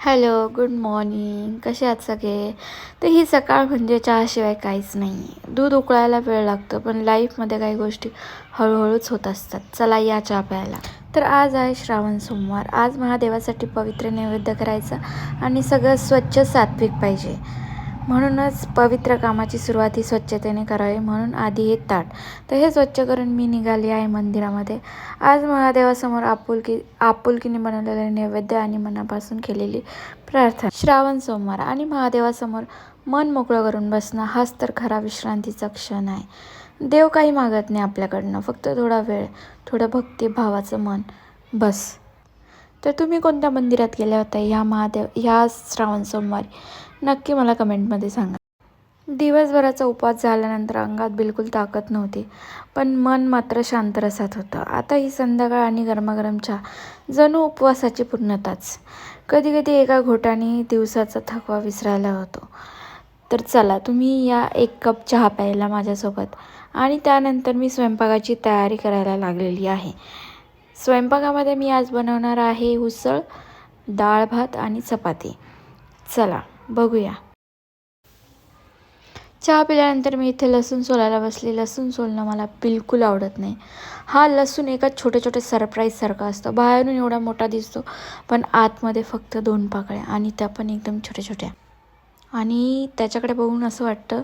Hello, good morning. कसे आहात सगळे? तर ही सकाळ म्हणजे चहाशिवाय काहीच नाही आहे. दूध उकळायला वेळ लागतो, पण लाईफमध्ये काही गोष्टी हळूहळूच होत असतात. चला या चहा प्यायला. तर आज आहे श्रावण सोमवार. आज महादेवासाठी पवित्र नैवेद्य करायचा आणि सगळं स्वच्छ सात्विक पाहिजे. म्हणूनच पवित्र कामाची सुरुवात ही स्वच्छतेने करावी, म्हणून आधी हे ताट. तर हे स्वच्छ करून मी निघाली आहे मंदिरामध्ये. आज महादेवासमोर आपुलकीने बनवलेले नैवेद्य आणि मनापासून केलेली प्रार्थना. श्रावण सोमवार आणि महादेवासमोर मन मोकळं करून बसणं हाच तर खरा विश्रांतीचा क्षण आहे. देव काही मागत नाही आपल्याकडनं, फक्त थोडा वेळ, थोडं भक्तिभावाचं मन, बस. तर तुम्ही कोणत्या मंदिरात गेल्या होत्या ह्या श्रावण सोमवारी? नक्की मला कमेंटमध्ये सांगा. दिवसभराचा उपवास झाल्यानंतर अंगात बिलकुल ताकद नव्हती, पण मन मात्र शांत रसात होतं. आता ही संध्याकाळ आणि गरमागरम चहा जणू उपवासाची पूर्णताच. कधी कधी एका घोटाने दिवसाचा थकवा विसरायला होतो. तर चला, तुम्ही या एक कप चहा प्यायला माझ्यासोबत. आणि त्यानंतर मी स्वयंपाकाची तयारी करायला लागलेली आहे. स्वयंपाकामध्ये मी आज बनवणार आहे उसळ, डाळ भात आणि चपाती. चला बघूया. चहा पिल्यानंतर मी इथे लसूण सोलायला बसले. लसूण सोलणं मला बिलकुल आवडत नाही. हा लसूण एका छोट्या सरप्राईजसारखा असतो. बाहेरून एवढा मोठा दिसतो, पण आतमध्ये फक्त 2 पाकळ्या, आणि त्या पण एकदम छोट्या. आणि त्याच्याकडे बघून असं वाटतं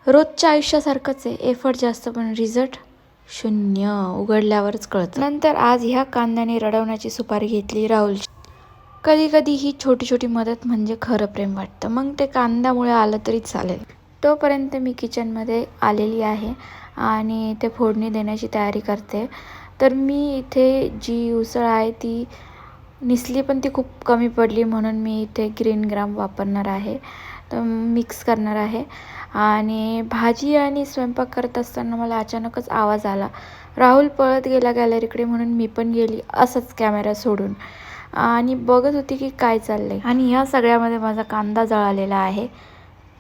रोजच्या आयुष्यासारखंच आहे. एफर्ट जास्त पण रिझल्ट शून्य. उघडल्यावरच कळतं. नंतर आज ह्या कांद्याने रडवण्याची सुपारी घेतली राहुलची. कधी कधी ही छोटी मदत म्हणजे खरं प्रेम वाटतं. मग ते कांद्यामुळे आलं तरी चालेल. तोपर्यंत मी किचनमध्ये आलेली आहे आणि ते फोडणी देण्याची तयारी करते. तर मी इथे जी उसळ आहे ती निसली, पण ती खूप कमी पडली, म्हणून मी इथे ग्रीन ग्राम वापरणार आहे. तर मिक्स करणार आहे. आणि भाजी आणि स्वयंपाक करत असताना मला अचानकच आवाज आला. राहुल पळत गेला गॅलरीकडे, म्हणून मी पण गेली असंच कॅमेरा सोडून, आणि बघत होती की काय चाललंय. आणि ह्या सगळ्यामध्ये माझा कांदा जळालेला आहे.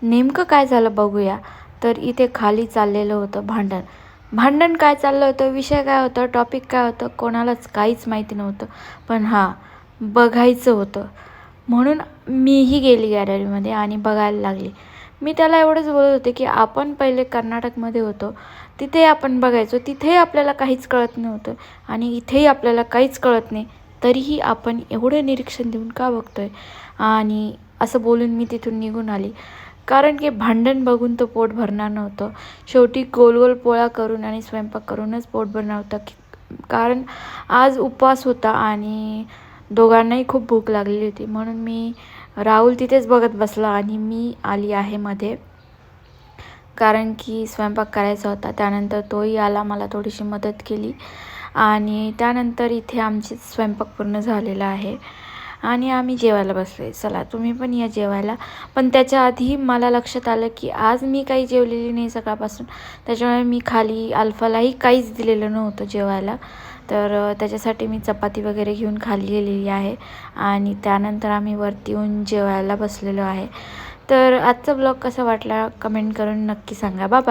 नेमकं काय झालं बघूया. तर इथे खाली चाललेलं होतं भांडण काय चाललं होतं, विषय काय होतं, टॉपिक काय होतं, कोणालाच काहीच माहिती नव्हतं. पण बघायचं होतं, म्हणून मीही गेली गॅलरीमध्ये आणि बघायला लागली. मी त्याला एवढंच बोलत होते की आपण पहिले कर्नाटकमध्ये होतो, तिथे आपण बघायचो, तिथेही आपल्याला काहीच कळत नव्हतं आणि इथेही आपल्याला काहीच कळत नाही, तरीही आपण एवढं निरीक्षण देऊन का बघतोय. आणि असं बोलून मी तिथून निघून आली, कारण की भांडण बघून तो पोट भरणार नव्हतं. शेवटी गोल पोळ्या करून आणि स्वयंपाक करूनच पोट भरणार होतं, कारण आज उपवास होता आणि दोघांनाही खूप भूक लागलेली होती. म्हणून राहुल तिथेच बघत बसला आणि मी आली आहे मध्ये, कारण की स्वयंपाक करायचा होता. त्यानंतर तोही आला, मला थोडीशी मदत केली आणि त्यानंतर इथे आमचे स्वयंपाक पूर्ण झालेला आहे आणि आम्ही जेवायला बसलो. चला तुम्ही पण या जेवायला. पण त्याच्या आधी मला लक्षात आलं की आज मी काही जेवलेली नाही सकाळपासून, त्याच्यामुळे मी खाली अल्फालाही काहीच दिलेलं नव्हतं जेवायला. तर त्याच्यासाठी मी चपाती वगैरे घेऊन खाली गेलेली आहे आणि त्यानंतर आम्ही वरती येऊन जेवायला बसलेलो आहे. तर आजचा ब्लॉग कसा वाटला कमेंट करून नक्की सांगा. बाय.